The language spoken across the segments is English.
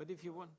But if you want...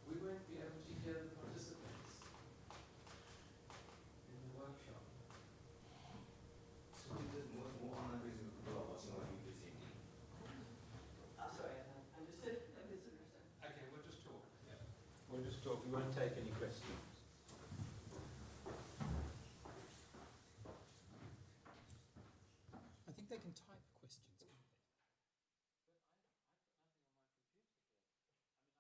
We won't be able to hear the participants in the workshop. So there's more online reason people are watching on YouTube TV. I'm sorry, I understood. I misunderstood. Okay, we'll just talk. Yeah. We'll just talk. We won't take any questions. I think they can type questions, can't they? But I've got nothing on my computer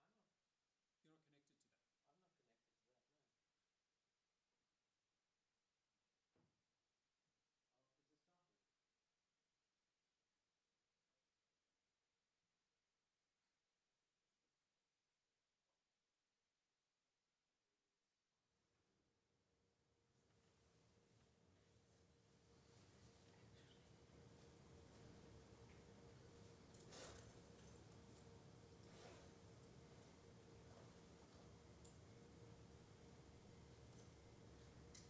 here. I mean, You're not connected to that? I'm not connected to that, no. Is it started?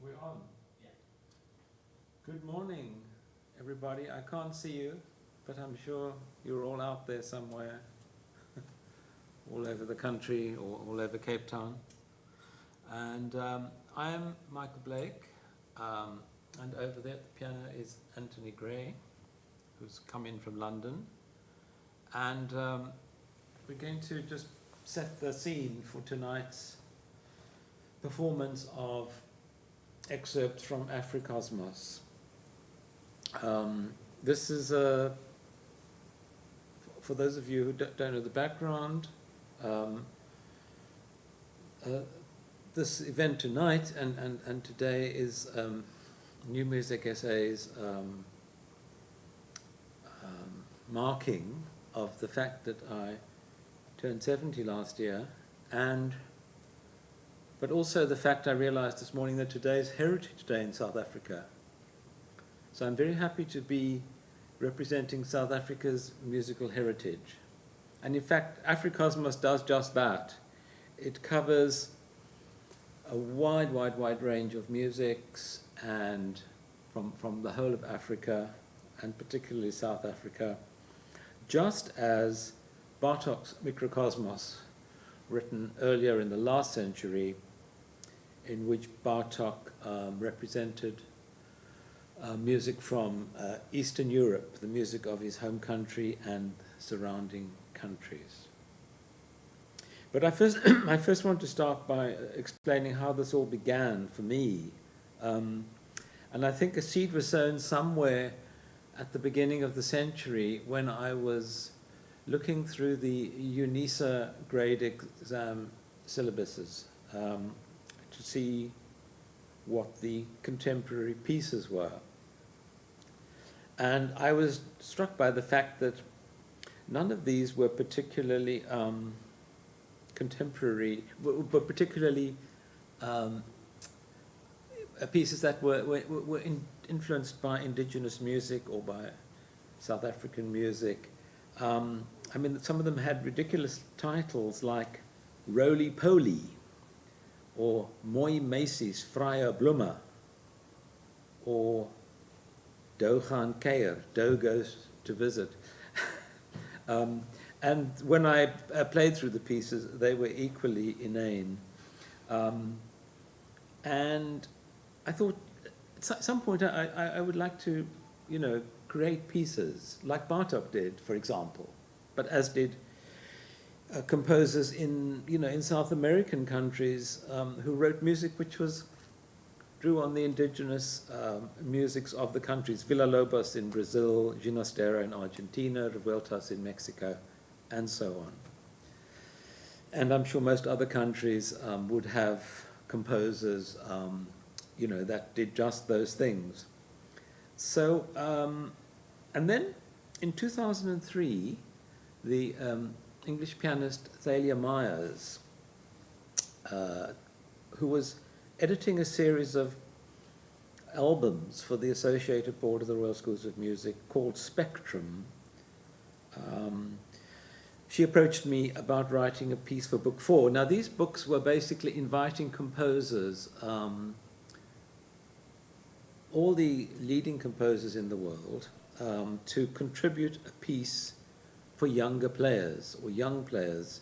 We're on. Yeah. Good morning, everybody. I can't see you, but I'm sure you're all out there somewhere, all over the country or all over Cape Town. And I'm Michael Blake, and over there at the piano is Antony Gray, who's come in from London. And we're going to just set the scene for tonight's performance of excerpts from Afrikosmos. This is for those of you who don't know the background, this event tonight and today is New Music SA's marking of the fact that I turned 70 last year, and but also the fact I realized this morning that today is Heritage Day in South Africa. So I'm very happy to be representing South Africa's musical heritage. And in fact, Afrikosmos does just that. It covers a wide range of musics, and from the whole of Africa, and particularly South Africa, just as Bartok's Mikrokosmos, written earlier in the last century, in which Bartok represented music from Eastern Europe, the music of his home country and surrounding countries. But I first want to start by explaining how this all began for me. And I think a seed was sown somewhere at the beginning of the century when I was looking through the UNISA grade exam syllabuses to see what the contemporary pieces were. And I was struck by the fact that none of these were particularly contemporary, were particularly pieces that were influenced by indigenous music or by South African music. I mean, some of them had ridiculous titles like Roly Poly or Mooi Meisies Vrye Blomme or Do gaan kuier, Do goes to visit. And when I played through the pieces, they were equally inane. And I thought, at some point, I would like to, create pieces like Bartok did, for example, but as did composers in South American countries who wrote music which drew on the indigenous musics of the countries. Villa-Lobos in Brazil, Ginastera in Argentina, Revueltas in Mexico, and so on. And I'm sure most other countries would have composers that did just those things. So, and then in 2003, the English pianist Thalia Myers, who was editing a series of albums for the Associated Board of the Royal Schools of Music called Spectrum, she approached me about writing a piece for Book 4. Now, these books were basically inviting composers, all the leading composers in the world, to contribute a piece for younger players or young players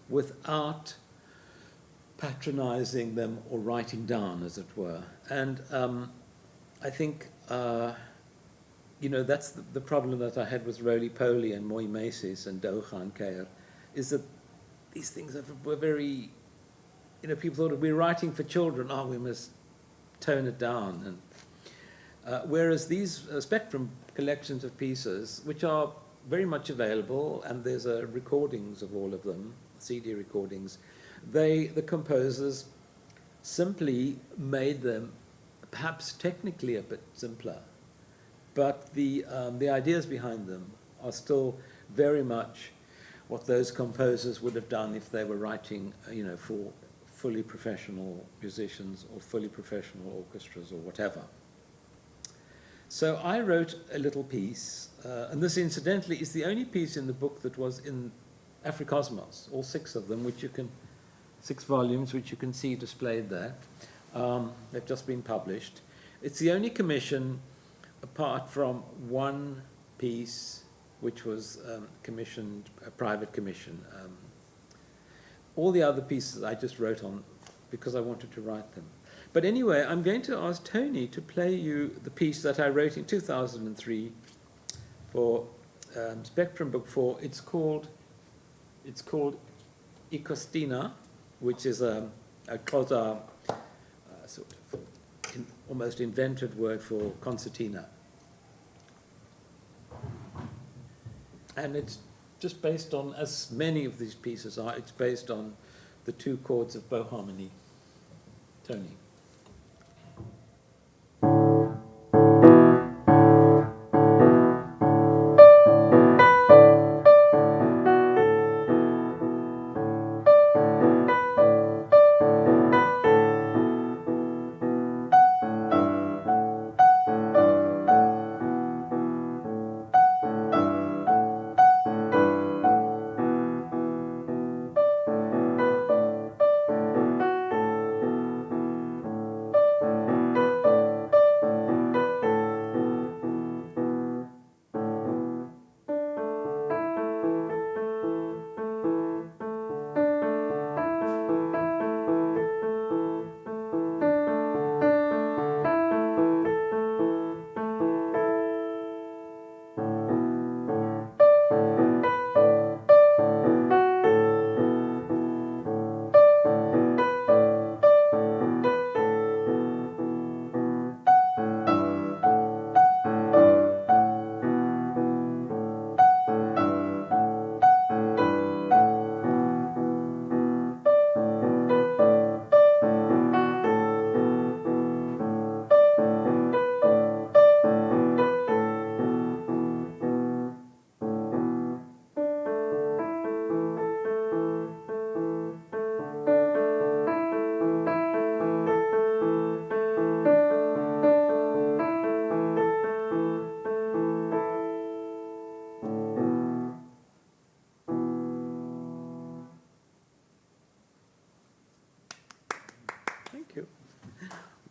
without patronizing them or writing down, as it were. And I think, that's the problem that I had with Roly Poly and Mooi Meisies and Do gaan kuier, is that these things were very, people thought, we're writing for children, we must tone it down. And whereas these Spectrum collections of pieces, which are very much available, and there's recordings of all of them, CD recordings, the composers simply made them perhaps technically a bit simpler, but the ideas behind them are still very much what those composers would have done if they were writing, for fully professional musicians or fully professional orchestras or whatever. So I wrote a little piece, and this incidentally is the only piece in the book that was in Afrikosmos, all 6 of them, 6 volumes, which you can see displayed there. They've just been published. It's the only commission, apart from one piece, which was commissioned, a private commission. All the other pieces I just wrote on because I wanted to write them. But anyway, I'm going to ask Tony to play you the piece that I wrote in 2003 for Spectrum Book 4. It's called Ikostina, which is a Xhosa sort of almost invented word for concertina. And it's just based on, as many of these pieces are, it's based on the 2 chords of bow harmony. Tony.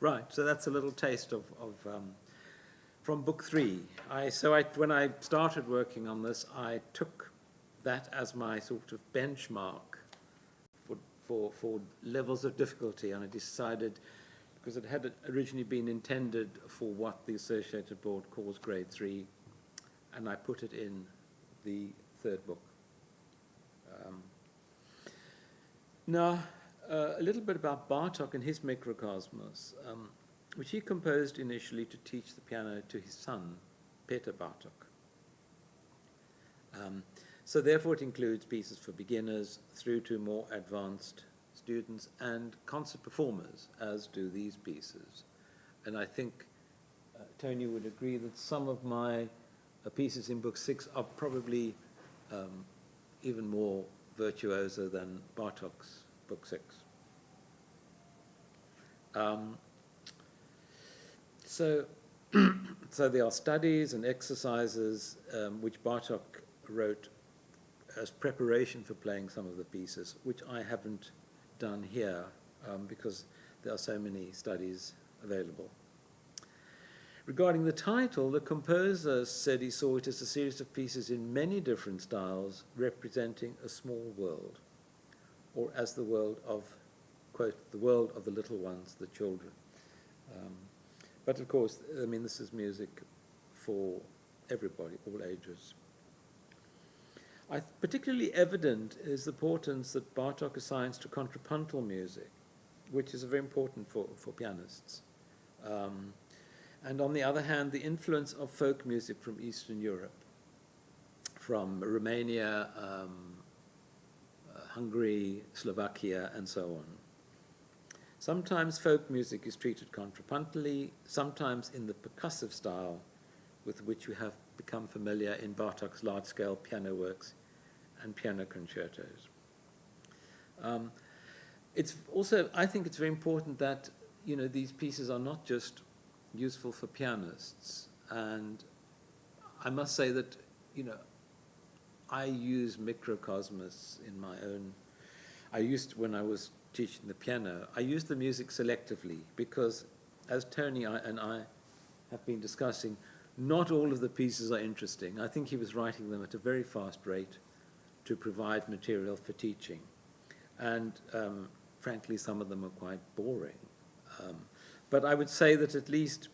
Right, so that's a little taste of from book 3. When I started working on this, I took that as my sort of benchmark for levels of difficulty, and I decided, because it had originally been intended for what the Associated Board calls grade 3, and I put it in the 3rd book. Now, a little bit about Bartók and his Mikrokosmos, which he composed initially to teach the piano to his son, Peter Bartók. So therefore it includes pieces for beginners through to more advanced students and concert performers, as do these pieces. And I think Tony would agree that some of my pieces in book 6 are probably even more virtuoso than Bartók's book 6. So there are studies and exercises which Bartók wrote as preparation for playing some of the pieces, which I haven't done here because there are so many studies available. Regarding the title, the composer said he saw it as a series of pieces in many different styles representing a small world, or as the world of, quote, the world of the little ones, the children. But of course, I mean, this is music for everybody, all ages. Particularly evident is the importance that Bartók assigns to contrapuntal music, which is very important for pianists. And on the other hand, the influence of folk music from Eastern Europe, from Romania, Hungary, Slovakia, and so on. Sometimes folk music is treated contrapuntally, sometimes in the percussive style with which we have become familiar in Bartók's large-scale piano works and piano concertos. It's also, I think it's very important that, you know, these pieces are not just useful for pianists. And I must say that, you know, I use Mikrokosmos in my own, when I was teaching the piano, I used the music selectively because, as Tony and I have been discussing, not all of the pieces are interesting. I think he was writing them at a very fast rate to provide material for teaching. And frankly, some of them are quite boring. But I would say that at least,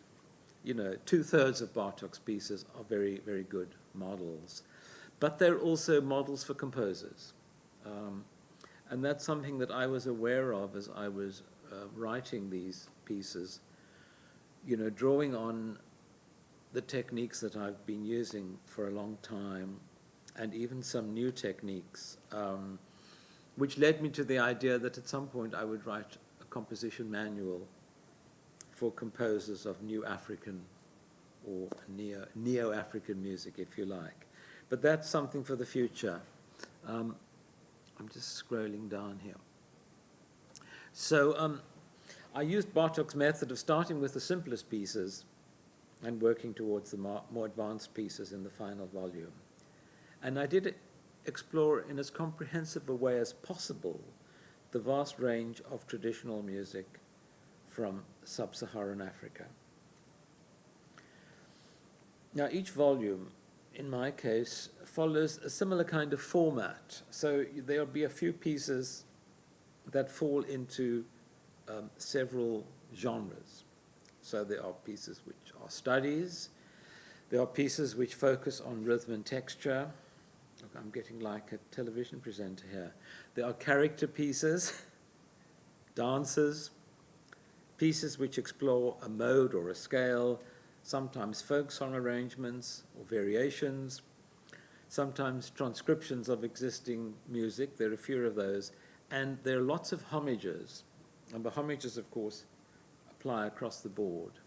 you know, 2/3 of Bartók's pieces are very, very good models. But they're also models for composers. And that's something that I was aware of as I was writing these pieces, you know, drawing on the techniques that I've been using for a long time, and even some new techniques, which led me to the idea that at some point I would write a composition manual for composers of New African or Neo-African music, if you like. But that's something for the future. I'm just scrolling down here. So I used Bartók's method of starting with the simplest pieces and working towards the more advanced pieces in the final volume. And I did explore in as comprehensive a way as possible the vast range of traditional music from sub-Saharan Africa. Now, each volume, in my case, follows a similar kind of format. So there'll be a few pieces that fall into several genres. So there are pieces which are studies. There are pieces which focus on rhythm and texture. Look, I'm getting like a television presenter here. There are character pieces, dances, pieces which explore a mode or a scale, sometimes folk song arrangements or variations, sometimes transcriptions of existing music. There are a few of those. And there are lots of homages. And the homages, of course, apply across the board.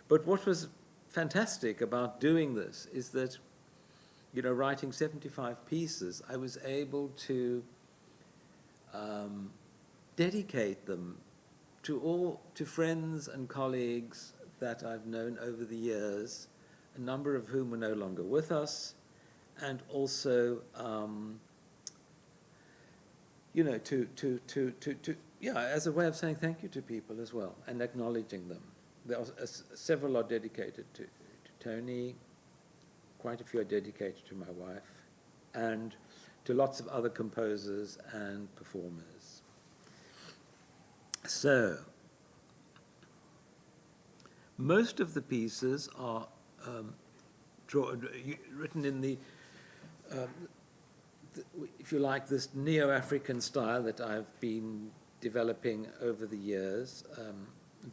But what was fantastic about doing this is that, you know, writing 75 pieces, I was able to dedicate them to friends and colleagues that I've known over the years, a number of whom are no longer with us, and also, you know, to yeah, as a way of saying thank you to people as well and acknowledging them. There are several are dedicated to Tony, quite a few are dedicated to my wife, and to lots of other composers and performers. So, most of the pieces are written in the, if you like, this neo-African style that I've been developing over the years,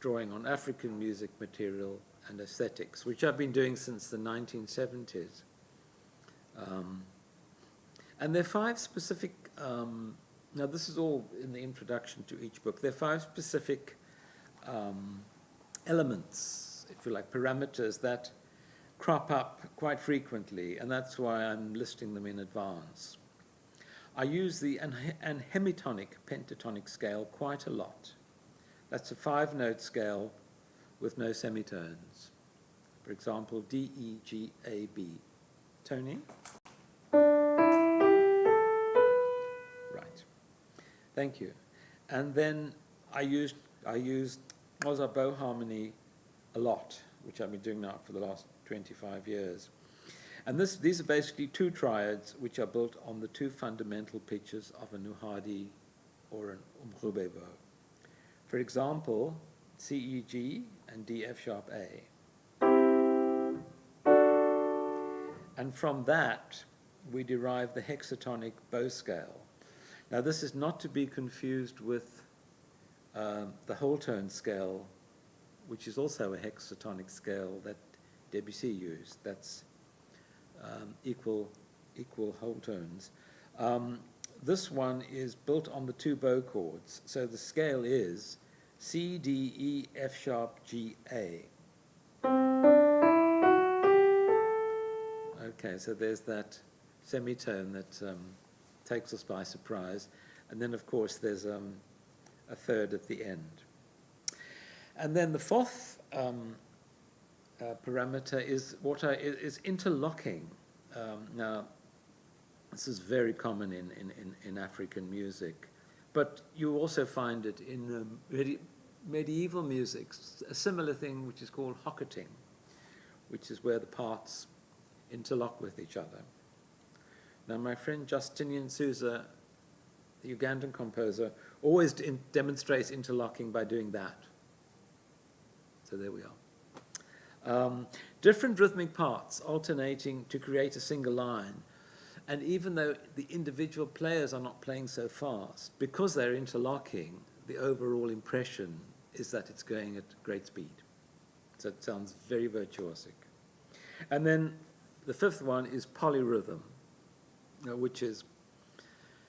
drawing on African music material and aesthetics, which I've been doing since the 1970s. And there are 5 specific, now this is all in the introduction to each book, there are 5 specific elements, if you like, parameters that crop up quite frequently, and that's why I'm listing them in advance. I use the anhemitonic pentatonic scale quite a lot. That's a 5-note scale with no semitones. For example, D, E, G, A, B. Tony? Right. Thank you. And then I used Mozart bow harmony a lot, which I've been doing now for the last 25 years. And these are basically 2 triads which are built on the 2 fundamental pitches of a Nuhadi or an Umrube bow. For example, C, E, G and D, F sharp, A. And from that, we derive the hexatonic bow scale. Now, this is not to be confused with the whole tone scale, which is also a hexatonic scale that Debussy used. That's equal whole tones. This one is built on the 2 bow chords, so the scale is C, D, E, F sharp, G, A. Okay, so there's that semitone that takes us by surprise, and then of course there's a 3rd at the end. And then the 4th parameter is is interlocking. Now, this is very common in African music, but you also find it in medieval music, a similar thing which is called hocketing, which is where the parts interlock with each other. Now, my friend Justinian Souza, the Ugandan composer, always demonstrates interlocking by doing that. So there we are. Different rhythmic parts alternating to create a single line. And even though the individual players are not playing so fast, because they're interlocking, the overall impression is that it's going at great speed. So it sounds very virtuosic. And then the 5th one is polyrhythm, which is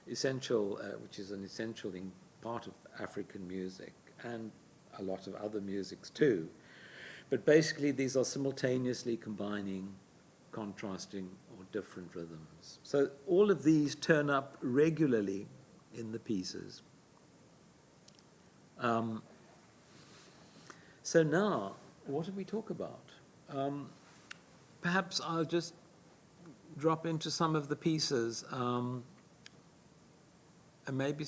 essential, which is an essential part of African music and a lot of other musics too. But basically, these are simultaneously combining, contrasting, or different rhythms. So all of these turn up regularly in the pieces. So now, what do we talk about? Perhaps I'll just drop into some of the pieces, and maybe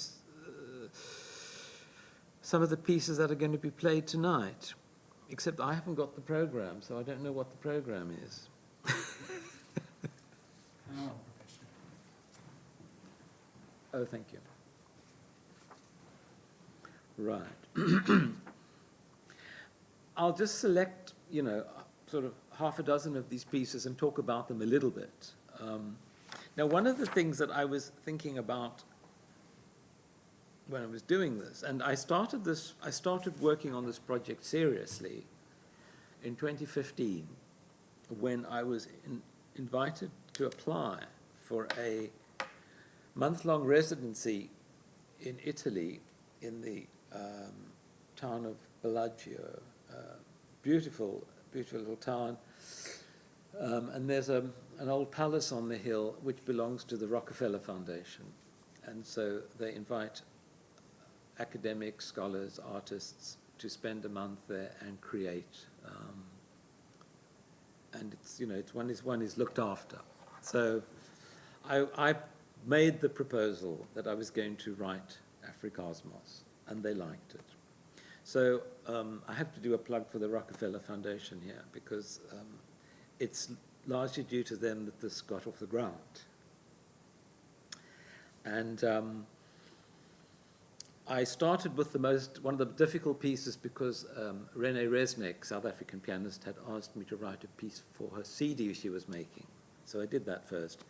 some of the pieces that are going to be played tonight. Except I haven't got the program, so I don't know what the program is. Oh, thank you. Right. I'll just select, sort of half a dozen of these pieces and talk about them a little bit. Now, one of the things that I was thinking about when I was doing this, and I started working on this project seriously in 2015 when I was invited to apply for a month-long residency in Italy in the town of Bellagio. Beautiful, beautiful little town. And there's an old palace on the hill which belongs to the Rockefeller Foundation. And so they invite academics, scholars, artists to spend a month there and create. And it's one is looked after. So I made the proposal that I was going to write Afrikosmos. and they liked it. So I have to do a plug for the Rockefeller Foundation here, because it's largely due to them that this got off the ground. And I started with one of the difficult pieces, because Renee Resnick, South African pianist, had asked me to write a piece for her CD she was making. So I did that first.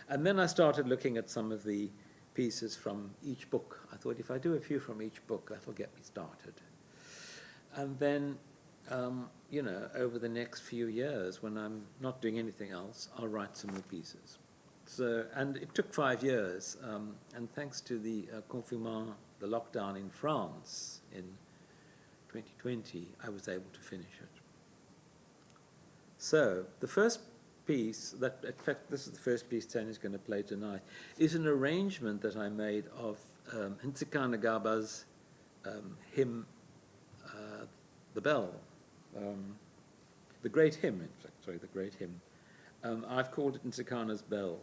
And then I started looking at some of the pieces from each book. I thought, if I do a few from each book, that'll get me started. And then, over the next few years, when I'm not doing anything else, I'll write some more pieces. So, and it took 5 years, and thanks to the confinement, the lockdown in France in 2020, I was able to finish it. So, the first piece, in fact, this is the first piece Tony's going to play tonight, is an arrangement that I made of Ntsikana Gaba's hymn, The Bell, the great hymn, in fact, sorry, the great hymn. I've called it Ntsikana's Bell,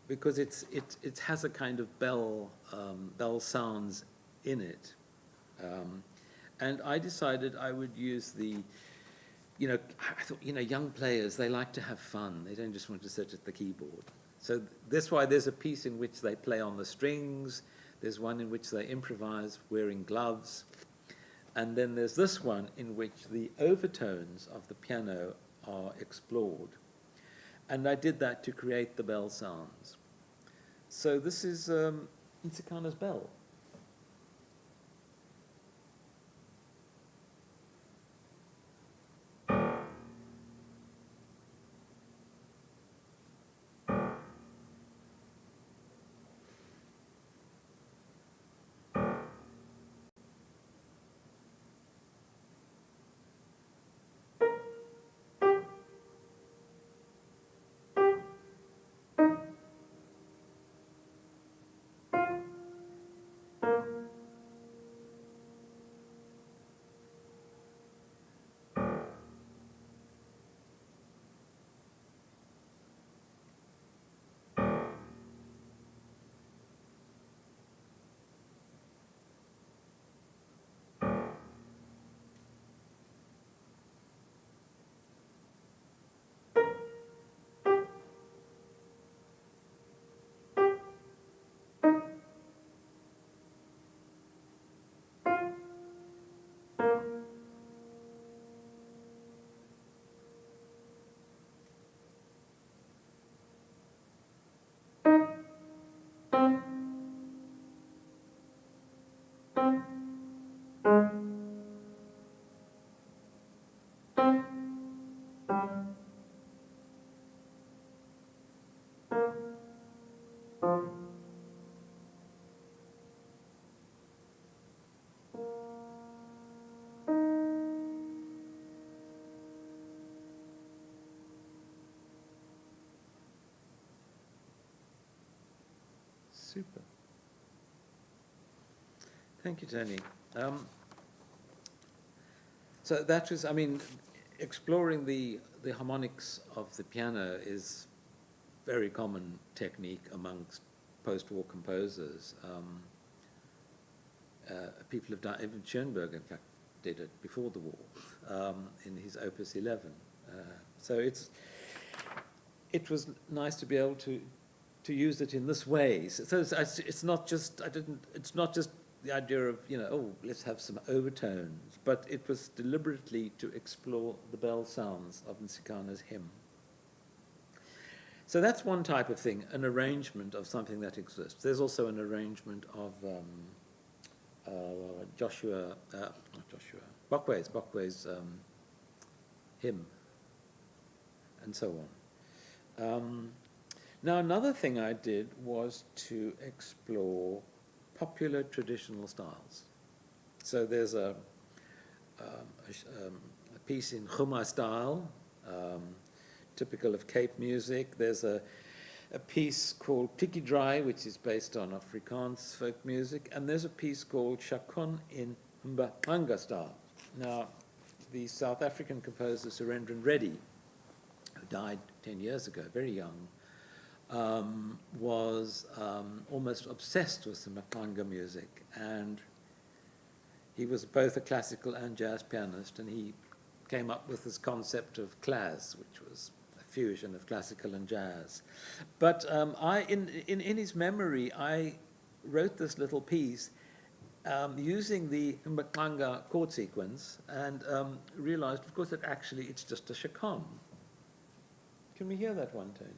because it has a kind of bell sounds in it. And I decided I would use I thought, young players, they like to have fun. They don't just want to sit at the keyboard. So that's why there's a piece in which they play on the strings. There's one in which they improvise wearing gloves. And then there's this one in which the overtones of the piano are explored. And I did that to create the bell sounds. So this is Ntsikana's Bell. Super. Thank you, Tony. So that was, exploring the harmonics of the piano is very common technique amongst post-war composers. People have done, even Schoenberg, in fact, did it before the war in his Opus 11. So it was nice to be able to use it in this way. So it's not just the idea of, let's have some overtones, but it was deliberately to explore the bell sounds of Ntsikana's hymn. So that's one type of thing, an arrangement of something that exists. There's also an arrangement of Bokway's hymn, and so on. Now, another thing I did was to explore popular traditional styles. So there's a piece in Khuma style, typical of Cape music. There's a piece called Tiki Dry, which is based on Afrikaans folk music, and there's a piece called Shakon in Mbanga style. Now, the South African composer Surendran Reddy, who died 10 years ago, very young, was almost obsessed with the Mklanga music, and he was both a classical and jazz pianist, and he came up with this concept of class, which was a fusion of classical and jazz. But in his memory, I wrote this little piece using the Mklanga chord sequence, and realized, of course, that actually it's just a chaconne. Can we hear that one, Tony?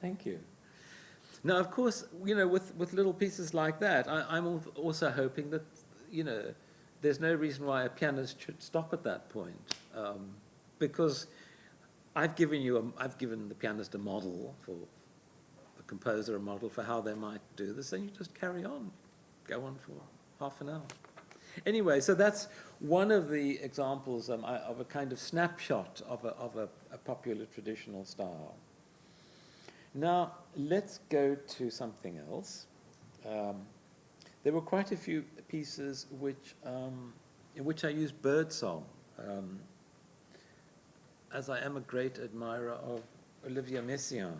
Thank you. Now, of course, with little pieces like that, I'm also hoping that, there's no reason why a pianist should stop at that point, because I've given the pianist a model, for the composer a model for how they might do this, and you just carry on, go on for half an hour. Anyway, so that's one of the examples of a kind of snapshot of a popular traditional style. Now, let's go to something else. There were quite a few pieces in which I used birdsong, as I am a great admirer of Olivier Messiaen.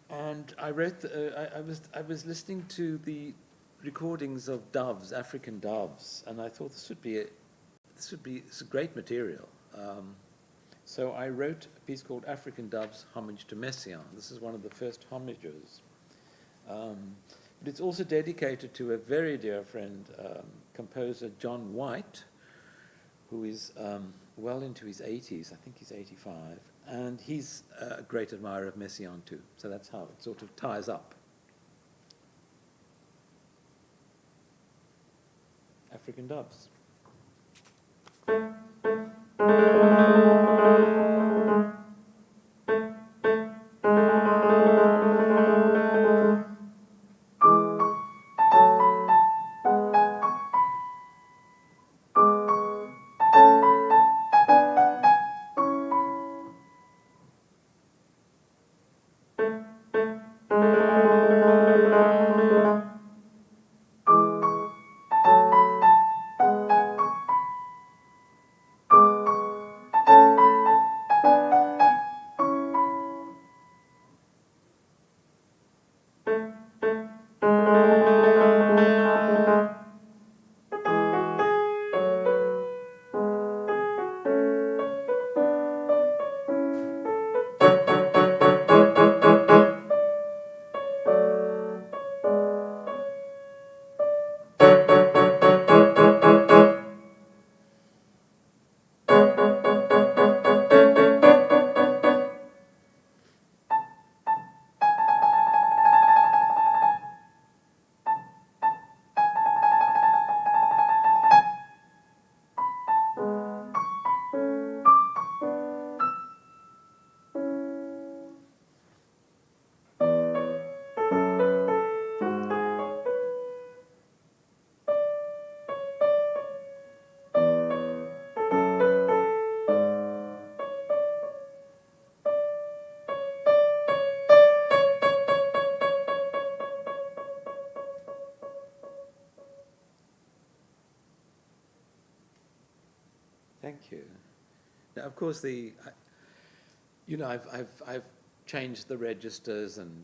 And I wrote, I was listening to the recordings of doves, African doves, and I thought this is great material. So I wrote a piece called African Doves, Homage to Messiaen. This is one of the first homages. But it's also dedicated to a very dear friend, composer John White, who is well into his 80s, I think he's 85, and he's a great admirer of Messiaen too. So that's how it sort of ties up. African Doves. Thank you. Now, of course, I've changed the registers and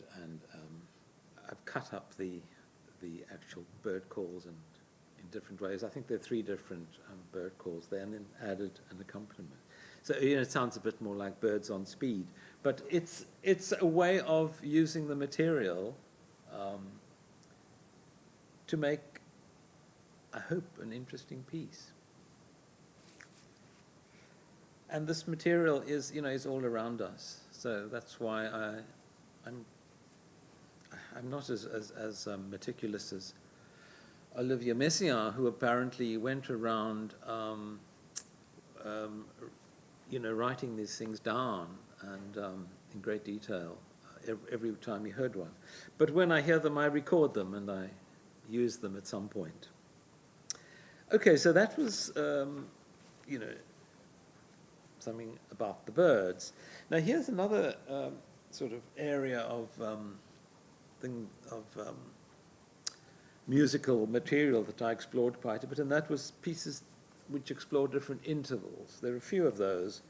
I've cut up the actual bird calls in different ways. I think there are 3 different bird calls there, and then added an accompaniment. So it sounds a bit more like birds on speed, but it's a way of using the material to make, I hope, an interesting piece. And this material is all around us. So that's why I'm not as meticulous as Olivier Messiaen, who apparently went around, writing these things down and in great detail every time he heard one. But when I hear them, I record them and I use them at some point. Okay, so that was, something about the birds. Now here's another sort of area of musical material that I explored quite a bit, and that was pieces which explore different intervals. There are a few of those,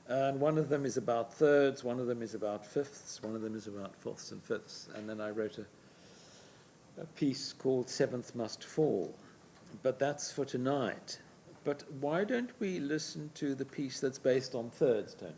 and one of them is about thirds, one of them is about fifths, one of them is about fourths and fifths, and then I wrote a piece called Seventh Must Fall, but that's for tonight. But why don't we listen to the piece that's based on thirds, Tony?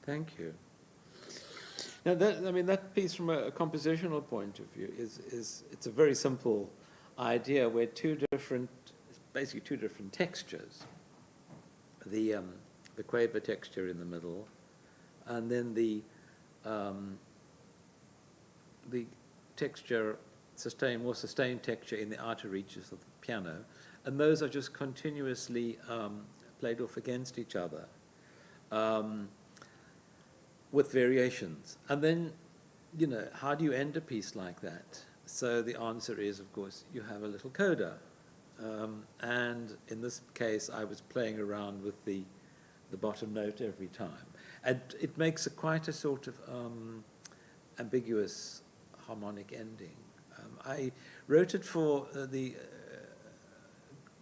Thank you. Now, that piece from a compositional point of view is it's a very simple idea where basically two different textures, the quaver texture in the middle, and then the texture, more sustained texture in the outer reaches of the piano, and those are just continuously played off against each other. With variations. And then, how do you end a piece like that? So the answer is, of course, you have a little coda. And in this case, I was playing around with the bottom note every time. And it makes quite a sort of ambiguous harmonic ending. I wrote it for the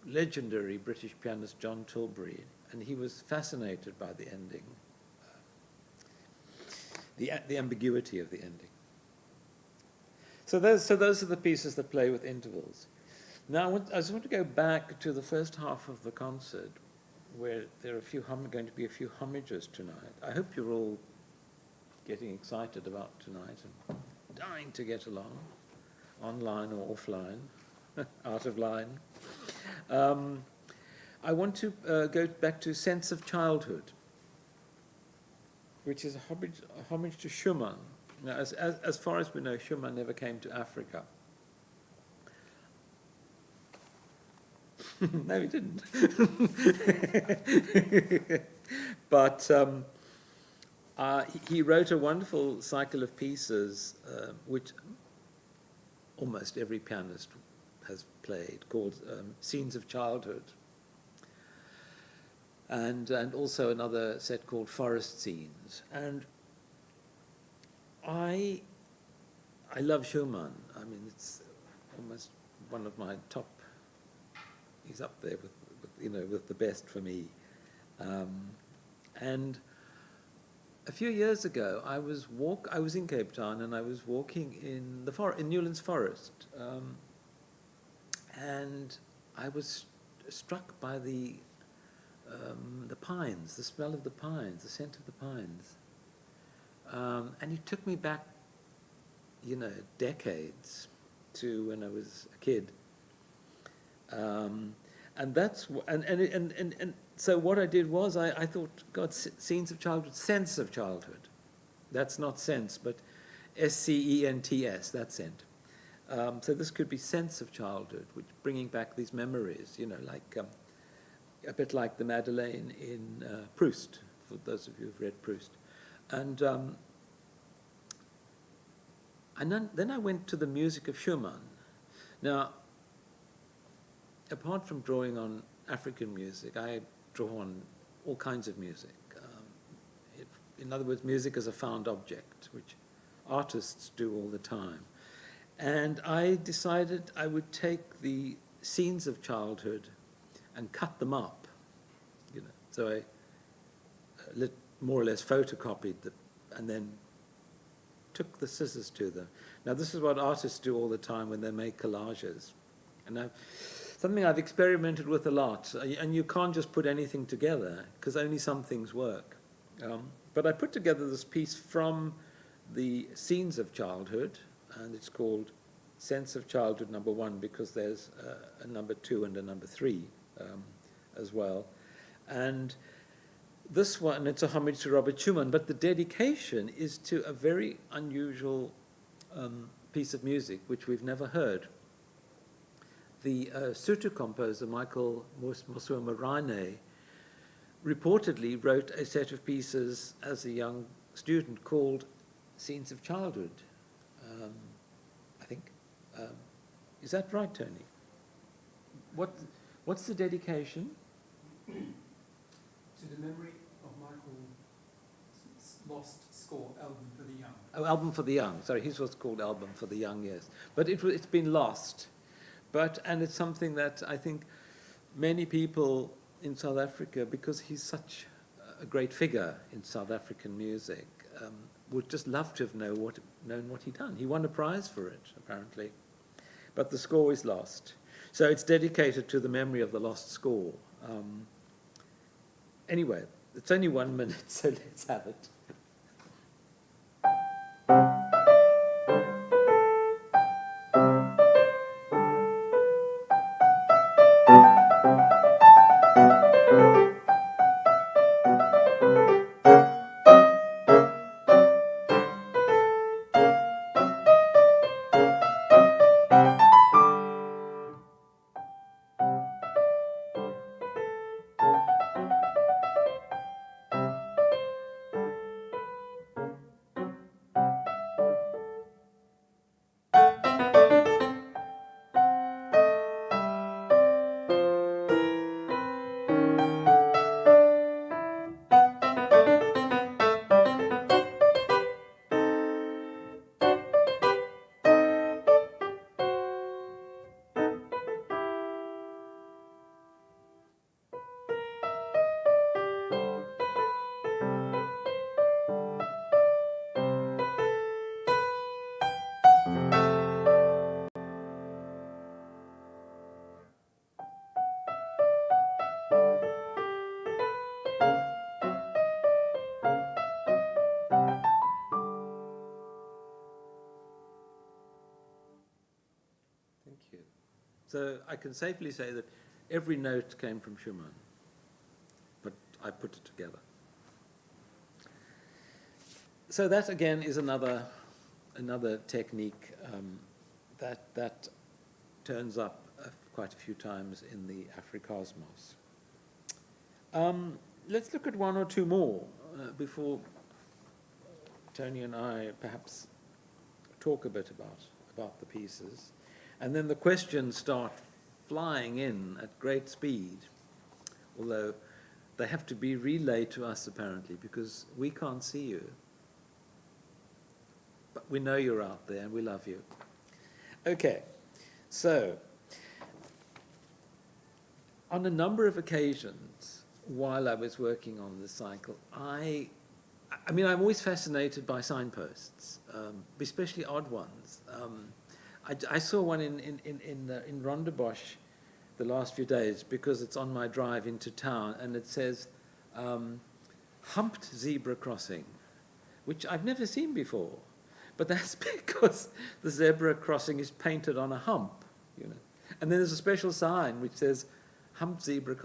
legendary British pianist John Tilbury, and he was fascinated by the ending. The ambiguity of the ending. So those are the pieces that play with intervals. Now I just want to go back to the first half of the concert, where there are going to be a few homages tonight. I hope you're all getting excited about tonight and dying to get along, online or offline, out of line. I want to go back to Sense of Childhood, which is a homage to Schumann. Now, as far as we know, Schumann never came to Africa. No, he didn't. But he wrote a wonderful cycle of pieces, which almost every pianist has played, called Scenes of Childhood. And also another set called Forest Scenes. And I love Schumann. I mean, it's almost one of my top. He's up there with the best for me. And a few years ago, I was in Cape Town and I was walking in in Newlands Forest, and I was struck by the pines, the smell of the pines, the scent of the pines. And it took me back, decades to when I was a kid. And so what I did was I thought, God, scenes of childhood, sense of childhood. That's not sense, but SCENTS, that's scent. So this could be sense of childhood, which bringing back these memories, like a bit like the Madeleine in Proust, for those of you who've read Proust. And then I went to the music of Schumann. Now, apart from drawing on African music, I draw on all kinds of music. In other words, music as a found object, which artists do all the time. And I decided I would take the scenes of childhood and cut them up. So I more or less photocopied them and then took the scissors to them. Now, this is what artists do all the time when they make collages. And something I've experimented with a lot, and you can't just put anything together, because only some things work. But I put together this piece from the Scenes of Childhood, and it's called Sense of Childhood number 1, because there's a number 2 and a number 3 as well. And this one, it's a homage to Robert Schumann, but the dedication is to a very unusual piece of music, which we've never heard. The Sotho composer, Michael Mosuamarane, reportedly wrote a set of pieces as a young student called Scenes of Childhood, I think. Is that right, Tony? What's the dedication? To the memory of Michael's lost score, Album for the Young. Oh, Album for the Young. Sorry, his was called Album for the Young, yes. But it's been lost. And it's something that I think many people in South Africa, because he's such a great figure in South African music, would just love to have known what he'd done. He won a prize for it, apparently. But the score is lost. So it's dedicated to the memory of the lost score. Anyway, it's only 1 minute, so let's have it. So I can safely say that every note came from Schumann, but I put it together. So that again is another technique that turns up quite a few times in the Afrikosmos. Let's look at one or two more before Tony and I perhaps talk a bit about the pieces. And then the questions start flying in at great speed, although they have to be relayed to us apparently because we can't see you. But we know you're out there and we love you. Okay, so on a number of occasions while I was working on this cycle, I mean, I'm always fascinated by signposts, especially odd ones. I saw one in Rondebosch the last few days because it's on my drive into town, and it says humped zebra crossing, which I've never seen before. But that's because the zebra crossing is painted on a hump, you know. And then there's a special sign which says humped zebra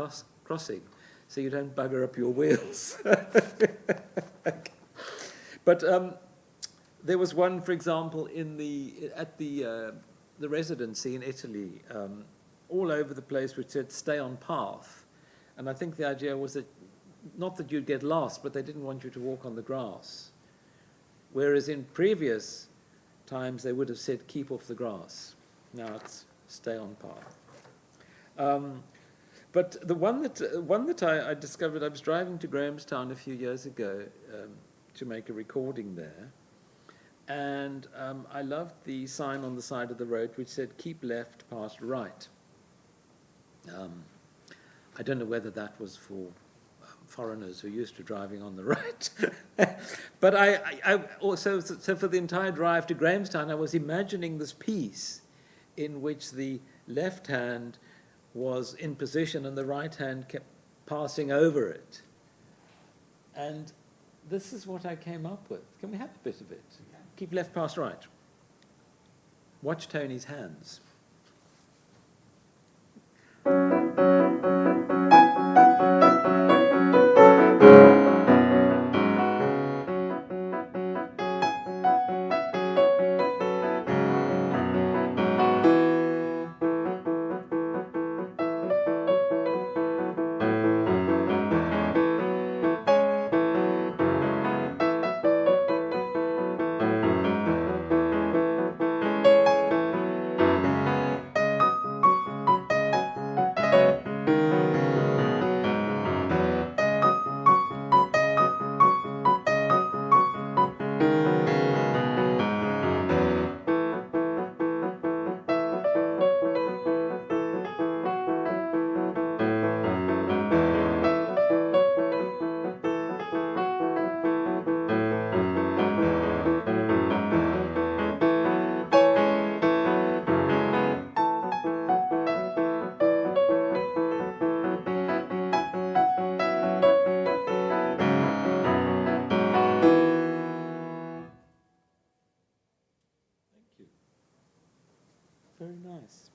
crossing, so you don't bugger up your wheels. Okay. But there was one, for example, at the residency in Italy, all over the place, which said "stay on path," and I think the idea was that not that you'd get lost, but they didn't want you to walk on the grass. Whereas in previous times they would have said "keep off the grass." Now it's "stay on path." But the one that I discovered, I was driving to Grahamstown a few years ago to make a recording there, and I loved the sign on the side of the road which said "keep left, past right." I don't know whether that was for foreigners who are used to driving on the right. But I also, so for the entire drive to Grahamstown, I was imagining this piece in which the left hand was in position and the right hand kept passing over it. And this is what I came up with. Can we have a bit of it? Keep left past right. Watch Tony's hands. Very nice.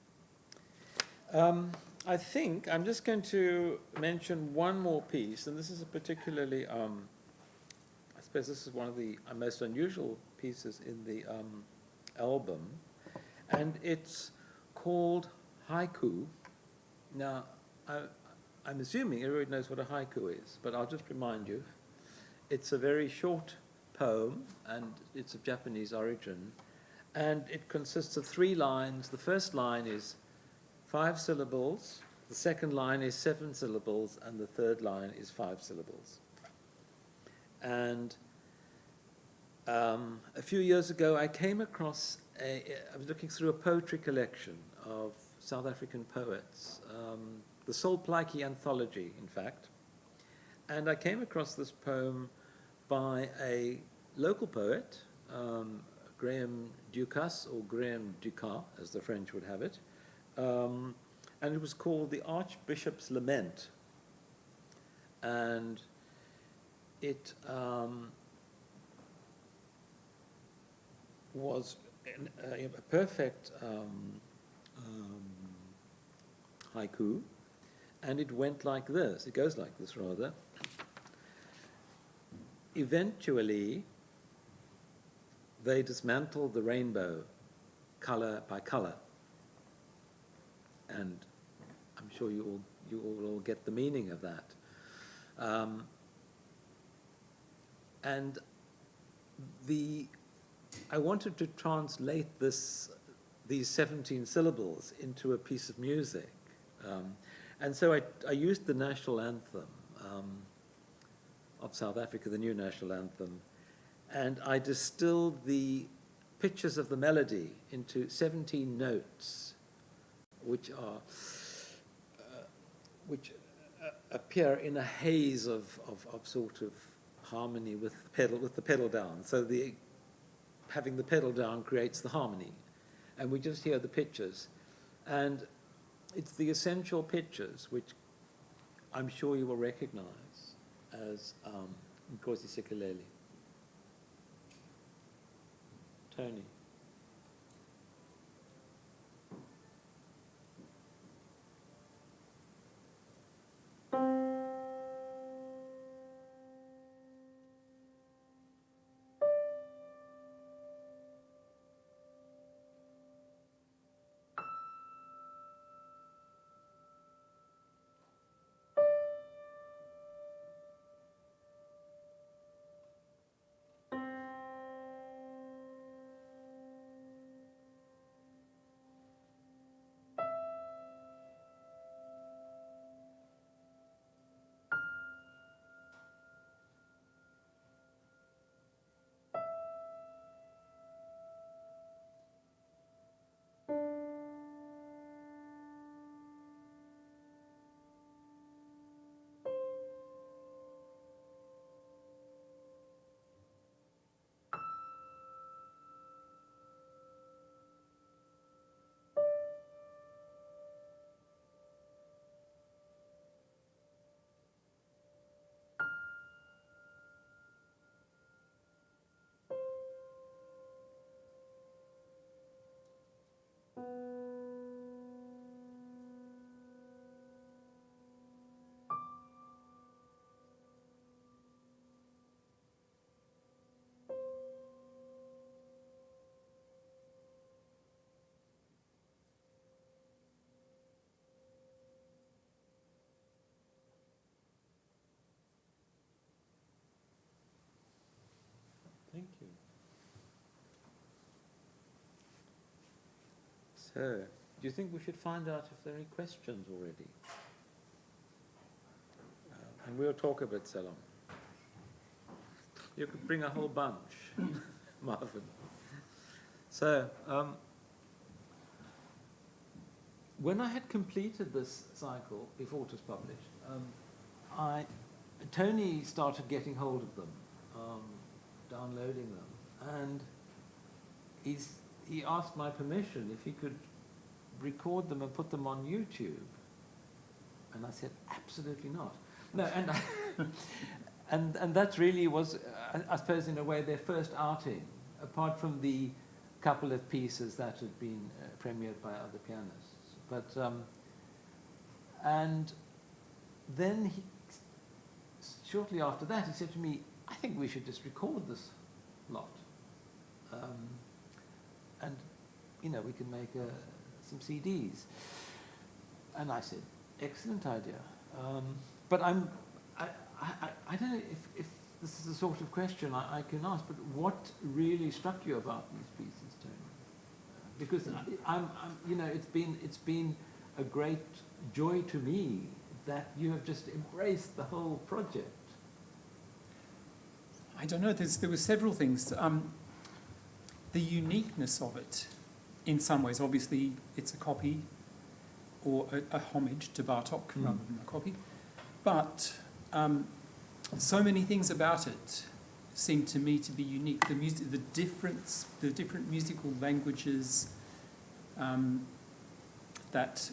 I think I'm just going to mention one more piece, and this is a particularly, I suppose this is one of the most unusual pieces in the album, and it's called Haiku. Now, I'm assuming everybody knows what a haiku is, but I'll just remind you. It's a very short poem, and it's of Japanese origin, and it consists of 3 lines. The first line is 5 syllables, the second line is 7 syllables, and the third line is 5 syllables. And a few years ago, I came across I was looking through a poetry collection of South African poets, the Sol Plaatje anthology, in fact, and I came across this poem by a local poet, Graham Dukas, or Graham Dukas, as the French would have it, and it was called The Archbishop's Lament. And it was a perfect haiku, and it went like this. It goes like this, rather. Eventually, they dismantled the rainbow, color by color. and I'm sure you all get the meaning of that. And I wanted to translate these 17 syllables into a piece of music. And so I used the national anthem of South Africa, the new national anthem, and I distilled the pictures of the melody into 17 notes, which appear in a haze of sort of harmony with the pedal down. So having the pedal down creates the harmony, and we just hear the pictures, and it's the essential pictures which I'm sure you will recognize as Nkosi Sikeleli. Tony. Thank you. So, do you think we should find out if there are any questions already? And we'll talk a bit, Selam. You could bring a whole bunch, Marvin. So, when I had completed this cycle, before it was published, Tony started getting hold of them, downloading them, and he asked my permission if he could record them and put them on YouTube, and I said absolutely not. No, and that really was, I suppose, in a way, their first outing, apart from the couple of pieces that had been premiered by other pianists. But and then shortly after that, he said to me, I think we should just record this lot. And, you know, we can make some CDs. And I said, excellent idea. But I don't know if this is the sort of question I can ask, but what really struck you about these pieces, Tony? Because you know, it's been a great joy to me that you have just embraced the whole project. I don't know, there were several things. The uniqueness of it, in some ways, obviously it's a copy or a homage to Bartók rather than a copy. But so many things about it seem to me to be unique. The music, the different musical languages that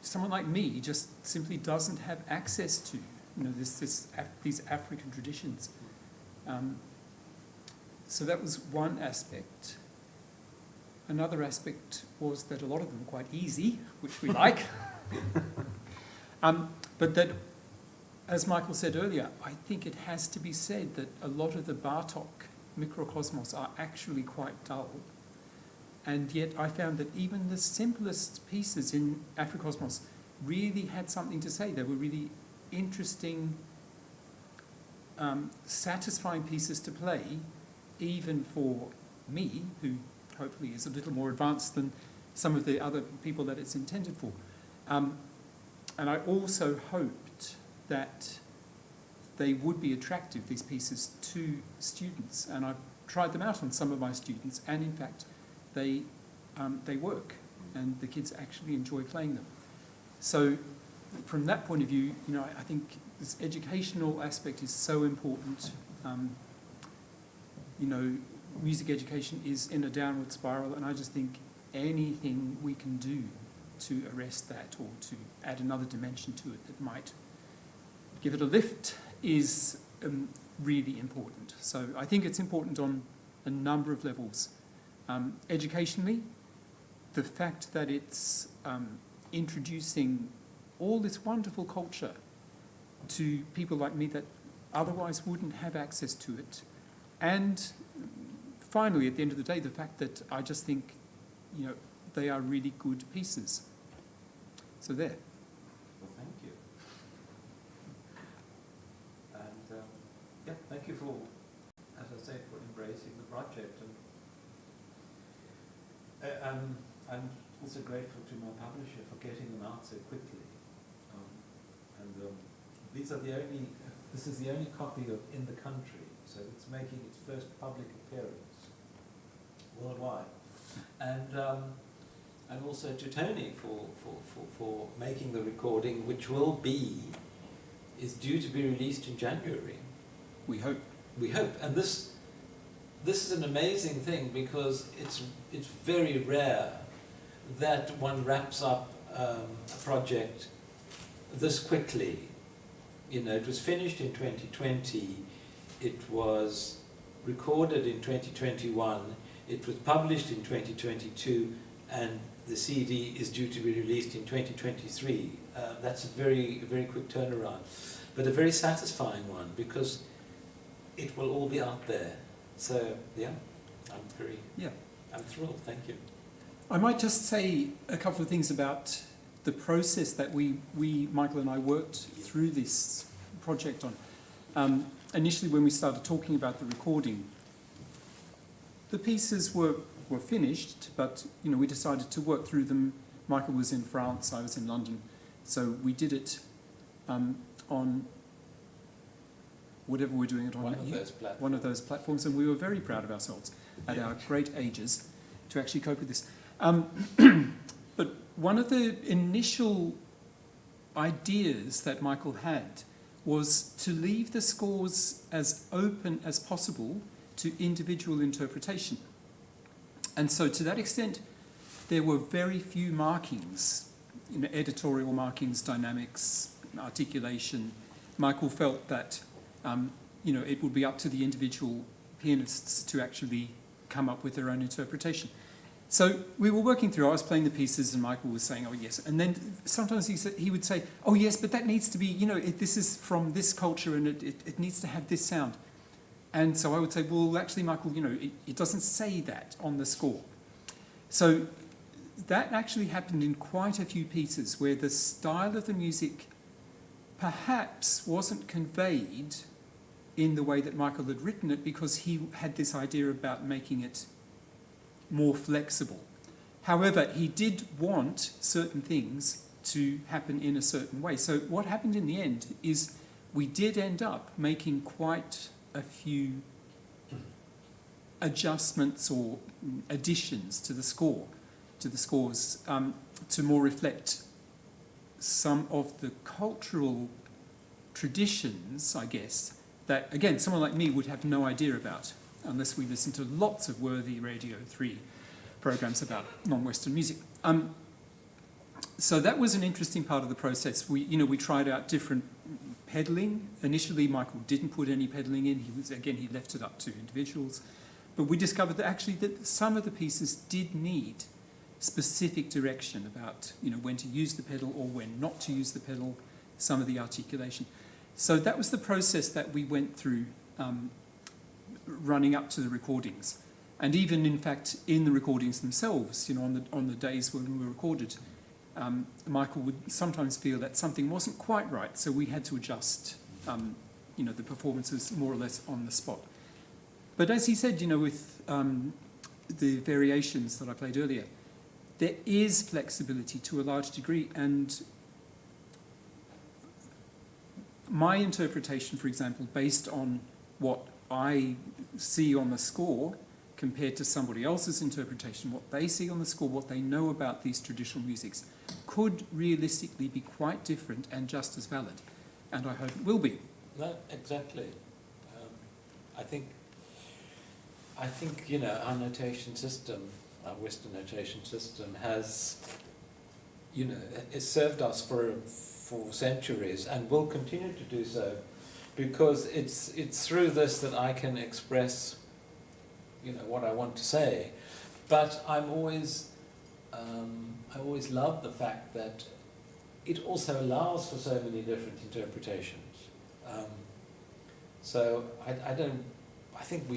someone like me just simply doesn't have access to. You know, these African traditions. So that was one aspect. Another aspect was that a lot of them were quite easy, which we like. But that, as Michael said earlier, I think it has to be said that a lot of the Bartók Mikrokosmos are actually quite dull. And yet I found that even the simplest pieces in Afrikosmos really had something to say. They were really interesting, satisfying pieces to play, even for me, who hopefully is a little more advanced than some of the other people that it's intended for. And I also hoped that they would be attractive, these pieces, to students. And I've tried them out on some of my students, and in fact, they work, and the kids actually enjoy playing them. So from that point of view, you know, I think this educational aspect is so important. You know, music education is in a downward spiral, and I just think anything we can do to arrest that or to add another dimension to it that might give it a lift is really important. So I think it's important on a number of levels. Educationally, the fact that it's introducing all this wonderful culture to people like me that otherwise wouldn't have access to it. And finally, at the end of the day, the fact that I just think, you know, they are really good pieces. So there. Well, thank you. And yeah, thank you for, as I said, for embracing the project. And I'm also grateful to my publisher for getting them out so quickly. This is the only copy in the country, so it's making its first public appearance worldwide. And also to Tony for making the recording, which is due to be released in January. We hope. We hope. And this is an amazing thing, because it's very rare that one wraps up a project this quickly. You know, it was finished in 2020, it was recorded in 2021, it was published in 2022, and the CD is due to be released in 2023. That's a very, very quick turnaround, but a very satisfying one, because it will all be out there. So yeah, I'm thrilled. Thank you. I might just say a couple of things about the process that we Michael and I, worked through this project on. Initially, when we started talking about the recording, the pieces were finished, but you know, we decided to work through them. Michael was in France, I was in London, so we did it on whatever we're doing it on. One of those platforms, and we were very proud of ourselves at our great ages to actually cope with this. But one of the initial ideas that Michael had was to leave the scores as open as possible to individual interpretation. And so to that extent, there were very few markings, you know, editorial markings, dynamics, articulation. Michael felt that you know, it would be up to the individual pianists to actually come up with their own interpretation. So we were working through, I was playing the pieces and Michael was saying, oh yes, and then sometimes he would say, oh yes, but that needs to be, you know, this is from this culture and it needs to have this sound. And so I would say, well, actually, Michael, you know, it doesn't say that on the score. So that actually happened in quite a few pieces where the style of the music perhaps wasn't conveyed in the way that Michael had written it, because he had this idea about making it more flexible. However, he did want certain things to happen in a certain way. So what happened in the end is we did end up making quite a few adjustments or additions to the scores, to more reflect some of the cultural traditions, I guess, that, again, someone like me would have no idea about unless we listen to lots of worthy Radio 3 programs about non-Western music. So that was an interesting part of the process. We tried out different pedaling. Initially, Michael didn't put any pedaling in. He left it up to individuals. But we discovered that actually that some of the pieces did need specific direction about, you know, when to use the pedal or when not to use the pedal, some of the articulation. So that was the process that we went through running up to the recordings. And even, in fact, in the recordings themselves, you know, on the days when we were recorded, Michael would sometimes feel that something wasn't quite right, so we had to adjust, you know, the performances more or less on the spot. But as he said, you know, with the variations that I played earlier, there is flexibility to a large degree, and my interpretation, for example, based on what I see on the score compared to somebody else's interpretation, what they see on the score, what they know about these traditional musics, could realistically be quite different and just as valid. And I hope it will be. No, exactly. I think, you know, our notation system, our Western notation system has, you know, it's served us for centuries and will continue to do so, because it's through this that I can express, you know, what I want to say. But I always love the fact that it also allows for so many different interpretations. So I think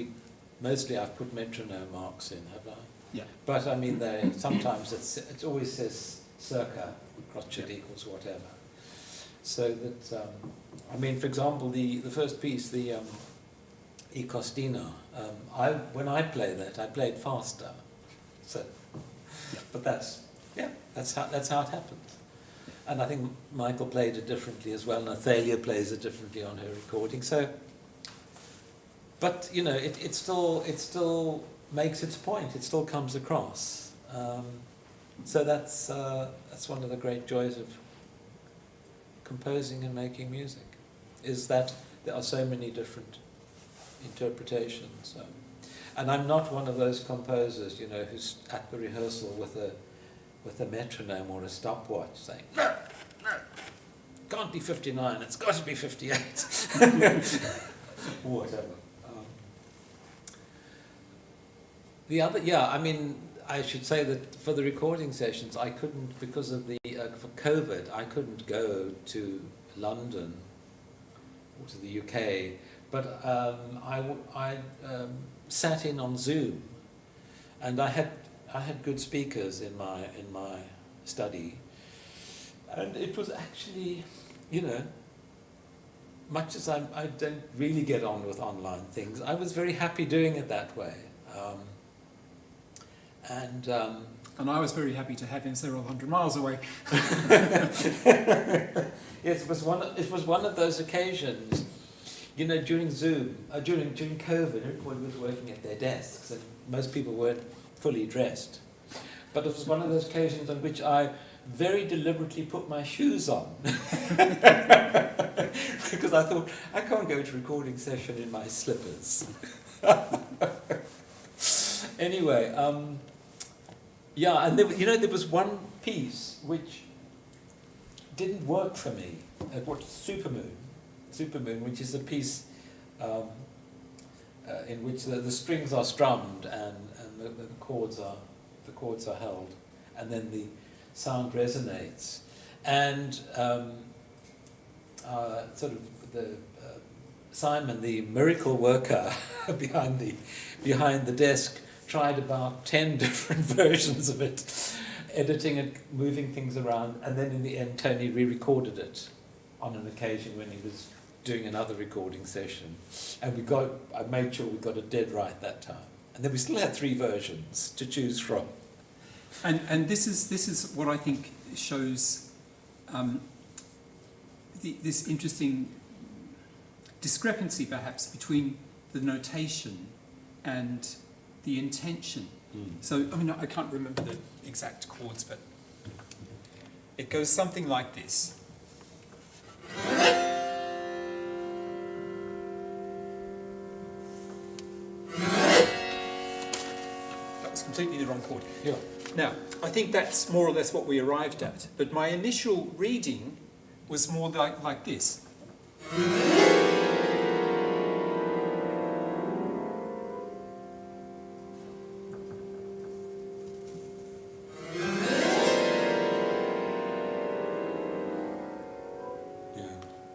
mostly I've put metronome marks in, have I? Yeah. But I mean, sometimes it always says circa, crotchet equals whatever. So that, I mean, for example, the first piece, the E Costina, when I play that, I play it faster. So, but that's how it happens. And I think Michael played it differently as well, and Athalia plays it differently on her recording. So, but you know, it still makes its point. It still comes across. So that's one of the great joys of composing and making music, is that there are so many different interpretations. And I'm not one of those composers, you know, who's at the rehearsal with a metronome or a stopwatch saying, no, can't be 59, it's got to be 58. Or whatever. The other, I mean, I should say that for the recording sessions, I couldn't, because of for COVID, I couldn't go to London or to the UK, but I sat in on Zoom, and I had good speakers in my study, and it was actually, you know, much as I don't really get on with online things, I was very happy doing it that way. And I was very happy to have him several hundred miles away. Yes, it was one of those occasions, you know, during Zoom, during COVID, everyone was working at their desks, and most people weren't fully dressed. But it was one of those occasions on which I very deliberately put my shoes on, because I thought, I can't go to a recording session in my slippers. Anyway, and there was one piece which didn't work for me. It was Supermoon, which is a piece in which the strings are strummed and the chords are held, and then the sound resonates, and sort of Simon, the miracle worker behind the desk, tried about 10 different versions of it, editing and moving things around, and then in the end Tony re-recorded it on an occasion when he was doing another recording session, and I made sure we got it dead right that time, and then we still had 3 versions to choose from. And this is what I think shows this interesting discrepancy perhaps between the notation and the intention. So, I mean, I can't remember the exact chords, but it goes something like this. That was completely the wrong chord. Yeah. Now, I think that's more or less what we arrived at, but my initial reading was more like this.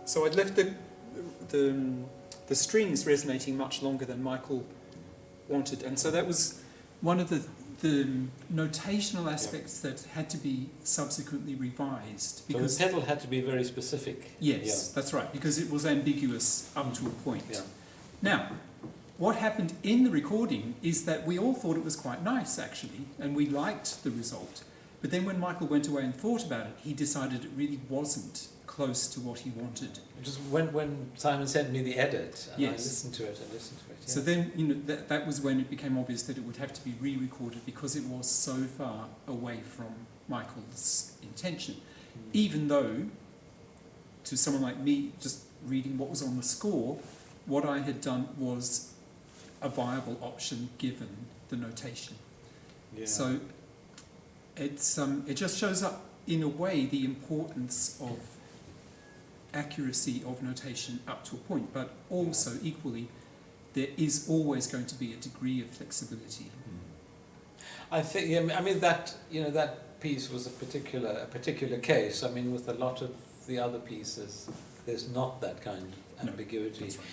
So I'd left the strings resonating much longer than Michael wanted, and so that was one of the notational aspects that had to be subsequently revised because so the pedal had to be very specific. yes, that's right, because it was ambiguous up to a point. Yeah. Now, what happened in the recording is that we all thought it was quite nice, actually, and we liked the result. But then when Michael went away and thought about it, he decided it really wasn't close to what he wanted. Just when Simon sent me the edit, and I Yes. listened to it. Yeah. So then, that was when it became obvious that it would have to be re-recorded because it was so far away from Michael's intention. Even though, to someone like me, just reading what was on the score, what I had done was a viable option given the notation. Yeah. So it just shows up in a way the importance of accuracy of notation up to a point, but also equally there is always going to be a degree of flexibility. I think, yeah, I mean that that piece was a particular case. I mean, with a lot of the other pieces, there's not that kind of ambiguity. That's right.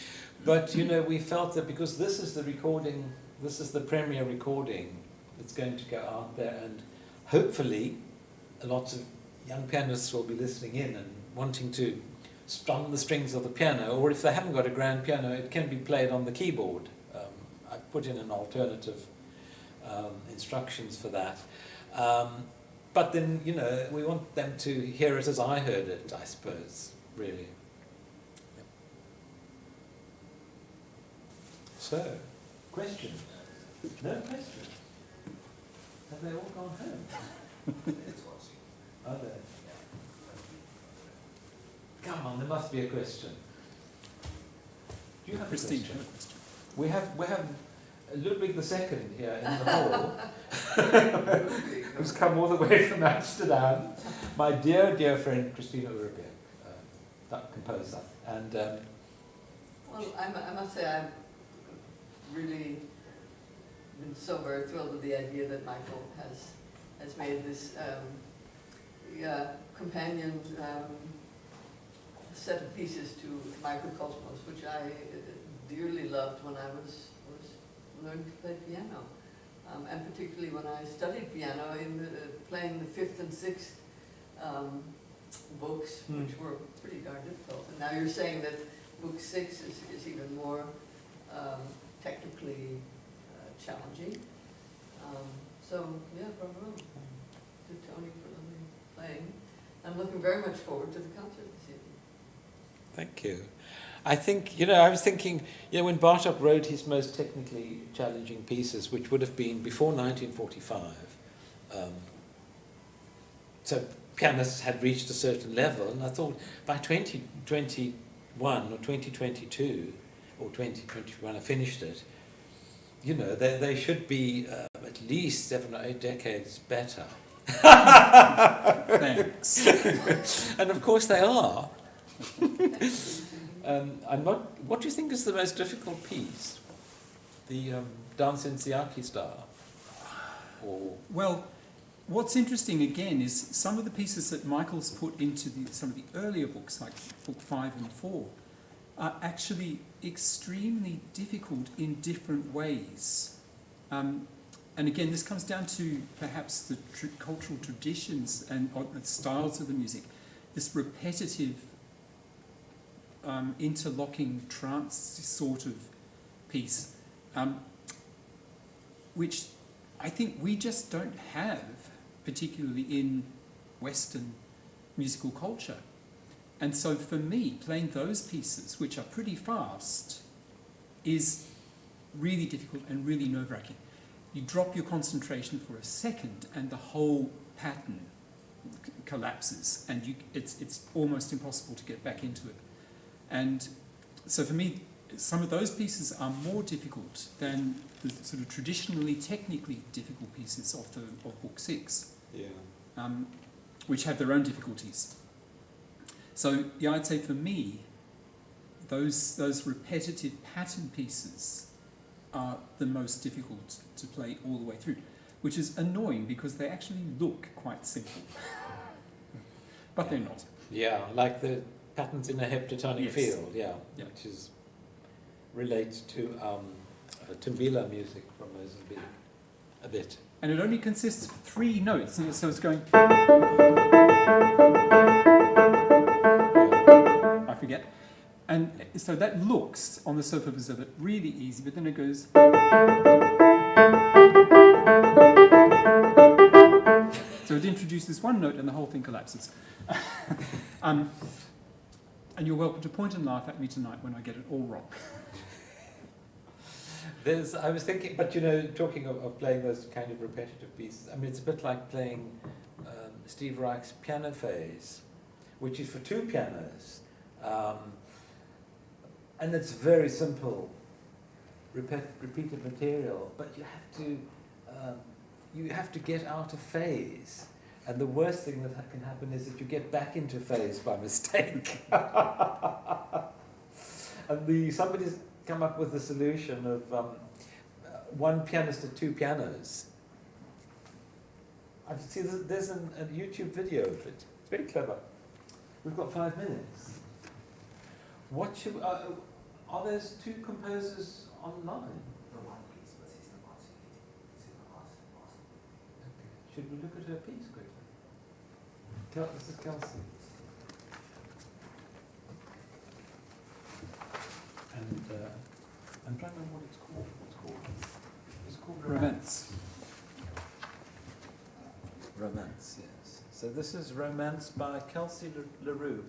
But we felt that because this is the recording, this is the premiere recording that's going to go out there, and hopefully, lots of young pianists will be listening in and wanting to strum the strings of the piano, or if they haven't got a grand piano, it can be played on the keyboard. I've put in an alternative instructions for that. But then, we want them to hear it as I heard it, I suppose, really. So, questions? No questions? Have they all gone home? Are they? Come on, there must be a question. Do you have Christine, a question? you have a question? We have Ludwig II here in the hall, who's come all the way from Amsterdam. My dear, dear friend Christina Urbiak, that composer. And Well, I must say I've really been so very thrilled with the idea that Michael has made this companion set of pieces to Afrikosmos, which I dearly loved when I was learning to play piano, and particularly when I studied piano playing the fifth and sixth books, which were pretty darn difficult. And now you're saying that book 6 is even more technically challenging. So yeah, bravo to Tony for playing. I'm looking very much forward to the concert this evening. thank you. I think, I was thinking, when Bartók wrote his most technically challenging pieces, which would have been before 1945, so pianists had reached a certain level, and I thought by 2021 or 2022 or 2021, I finished it, they should be at least 7 or 8 decades better. Thanks. And of course they are. What do you think is the most difficult piece? The Dance in Siaki style? Or Well, what's interesting again is some of the pieces that Michael's put into some of the earlier books, like book 5 and 4, are actually extremely difficult in different ways. And again, this comes down to perhaps the cultural traditions and the styles of the music. This repetitive, interlocking trance sort of piece, which I think we just don't have, particularly in Western musical culture. And so for me, playing those pieces, which are pretty fast, is really difficult and really nerve-wracking. You drop your concentration for a second and the whole pattern collapses, and it's almost impossible to get back into it. And so for me, some of those pieces are more difficult than the sort of traditionally technically difficult pieces of book 6, which have their own difficulties. So yeah, I'd say for me, those repetitive pattern pieces are the most difficult to play all the way through, which is annoying because they actually look quite simple, but they're not. yeah, like the patterns in a heptatonic Yes. field, Yeah. which relates to Tumbila music from Mozambique. a bit. And it only consists of 3 notes, and so it's going. I forget. And so that looks, on the surface of it, really easy, but then it goes. So it introduces one note and the whole thing collapses. And you're welcome to point and laugh at me tonight when I get it all wrong. I was thinking, but talking of playing those kind of repetitive pieces, I mean, it's a bit like playing Steve Reich's piano phase, which is for 2 pianos. And it's very simple, repeated material, but you have to get out of phase. And the worst thing that can happen is that you get back into phase by mistake. And somebody's come up with the solution of 1 pianist to 2 pianos. I've seen there's a YouTube video of it. It's very clever. We've got 5 minutes. What should are those 2 composers online? The one piece, but it's not awesome. Okay. Should we look at her piece quickly? This is Kelsey. And I'm trying to remember what it's called. It's called Romance. Romance, yes. So this is Romance by Kelsey LaRue.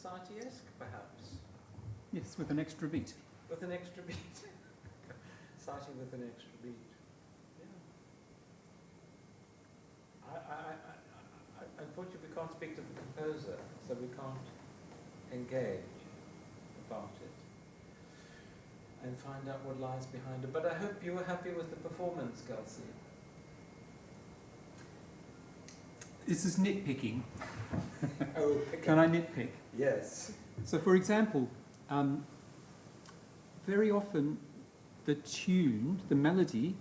Satie-esque, perhaps, Yes, with an extra beat. with an extra beat. Satie with an extra beat. Yeah. unfortunately we can't speak to the composer, so we can't engage about it and find out what lies behind it. But I hope you were happy with the performance, Kelsey. This is nitpicking. Oh, Can I nitpick? Yes. So, for example, very often the tune, the melody,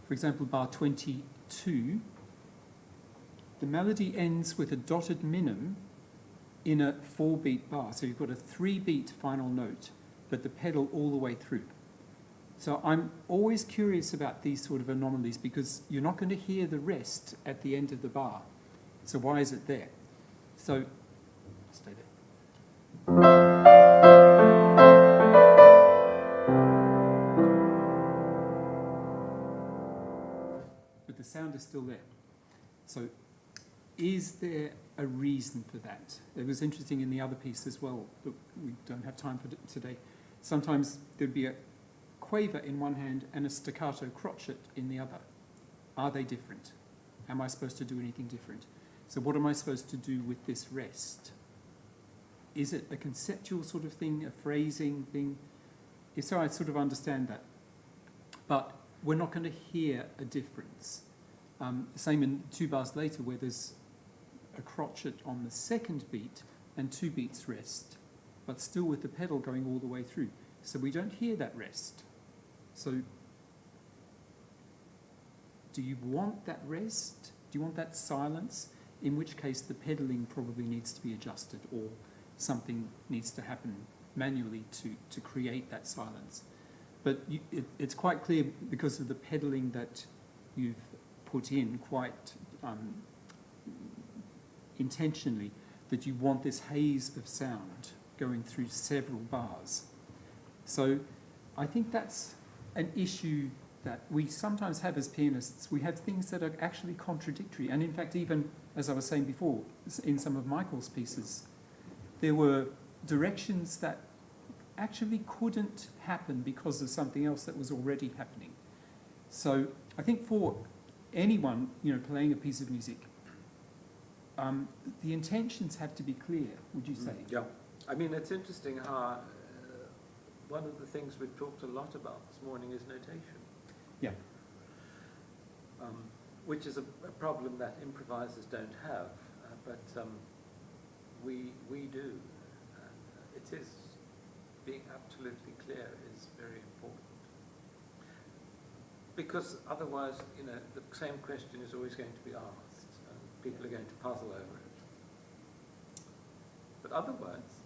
for example, bar 22, the melody ends with a dotted minim in a 4-beat bar. So you've got a 3-beat final note, but the pedal all the way through. So I'm always curious about these sort of anomalies because you're not going to hear the rest at the end of the bar. So why is it there? So, stay there. But the sound is still there. So is there a reason for that? It was interesting in the other piece as well, but we don't have time for it today. Sometimes there'd be a quaver in one hand and a staccato crotchet in the other. Are they different? Am I supposed to do anything different? So what am I supposed to do with this rest? Is it a conceptual sort of thing, a phrasing thing? If so, I sort of understand that. But we're not going to hear a difference. Same in 2 bars later where there's a crotchet on the second beat and 2 beats rest, but still with the pedal going all the way through. So we don't hear that rest. So do you want that rest? Do you want that silence? In which case the pedaling probably needs to be adjusted or something needs to happen manually to create that silence. But it's quite clear because of the pedaling that you've put in quite intentionally that you want this haze of sound going through several bars. So I think that's an issue that we sometimes have as pianists. We have things that are actually contradictory. And in fact, even as I was saying before, in some of Michael's pieces, there were directions that actually couldn't happen because of something else that was already happening. So I think for anyone, playing a piece of music, the intentions have to be clear, would you say? Yeah. I mean, it's interesting how one of the things we've talked a lot about this morning is notation. Yeah. Which is a problem that improvisers don't have, but we do. It is, being absolutely clear is very important. Because otherwise, the same question is always going to be asked, and people are going to puzzle over it. But otherwise,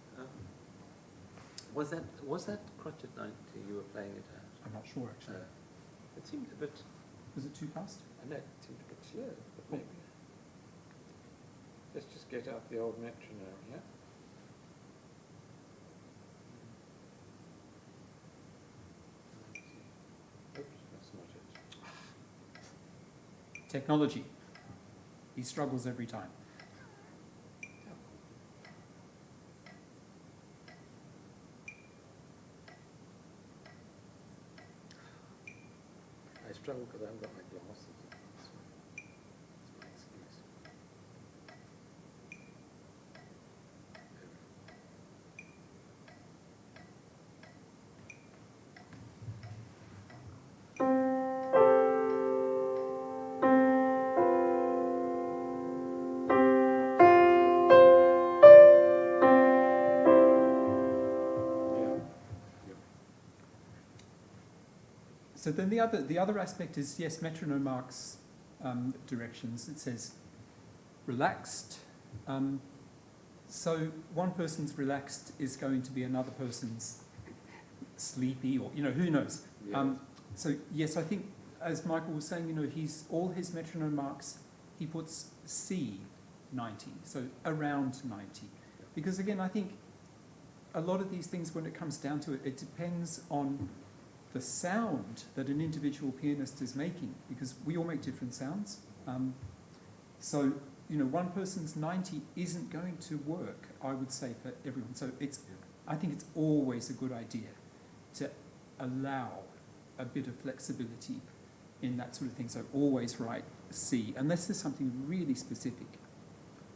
was that crotchet 90 you were playing it at? I'm not sure, actually. It seemed a bit... Was it too fast? I know, it seemed a bit slow, but maybe... Let's just get out the old metronome, yeah? Oops, that's not it. Technology. He struggles every time. I struggle because I haven't got my glasses. That's my excuse. So then the other aspect is, yes, metronome marks directions. It says relaxed. So one person's relaxed is going to be another person's sleepy, or who knows. Yes. So yes, I think as Michael was saying, he's all his metronome marks. He puts C 90, so around 90, because again, I think a lot of these things, when it comes down to it, it depends on the sound that an individual pianist is making, because we all make different sounds. So, one person's 90 isn't going to work, I would say, for everyone. So I think it's always a good idea to allow a bit of flexibility in that sort of thing. So always write C, unless there's something really specific.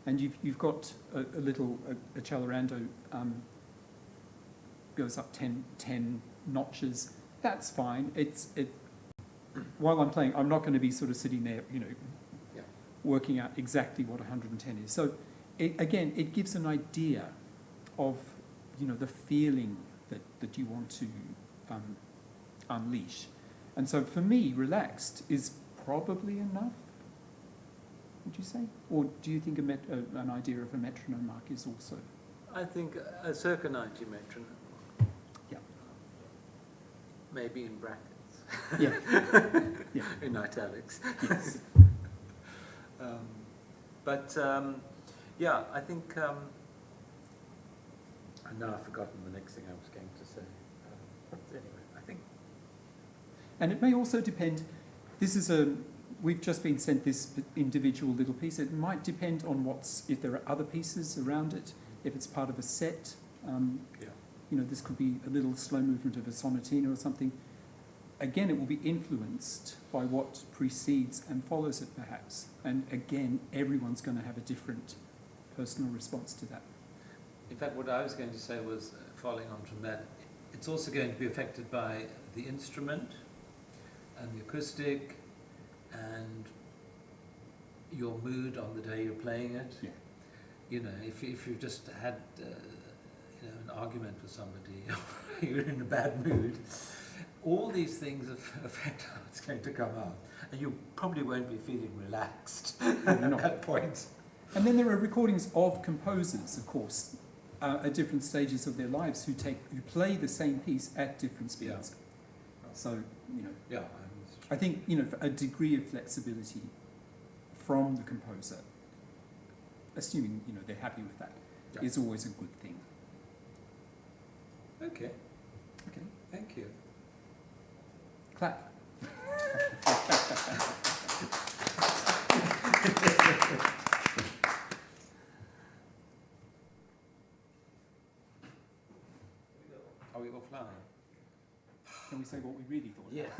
and you've got a little accelerando goes up 10 notches. That's fine. While I'm playing, I'm not going to be sort of sitting there, Yeah. working out exactly what 110 is. So it gives an idea of the feeling that you want to unleash. And so for me, relaxed is probably enough, would you say? Or do you think an idea of a metronome mark is also? I think a circa 90 metronome. Yeah. Maybe in brackets. Yeah. Yeah. In italics. Yes. Yeah, I think. And now I've forgotten the next thing I was going to say. Anyway, I think. And it may also depend. We've just been sent this individual little piece. It might depend on if there are other pieces around it. If it's part of a set, this could be a little slow movement of a sonatina or something. Again, it will be influenced by what precedes and follows it, perhaps. And again, everyone's going to have a different personal response to that. In fact, what I was going to say was, following on from that, it's also going to be affected by the instrument and the acoustic and your mood on the day you're playing it. Yeah. If you've just had an argument with somebody, you're in a bad mood, all these things affect how it's going to come out. And you probably won't be feeling relaxed at that point. And then there are recordings of composers, of course, at different stages of their lives who play the same piece at different speeds. Yeah. So, Yeah. I think, a degree of flexibility from the composer, assuming, they're happy with that, is always a good thing. Okay. Okay. Thank you. Clap. Are we offline? Can we say what we really thought? Yes.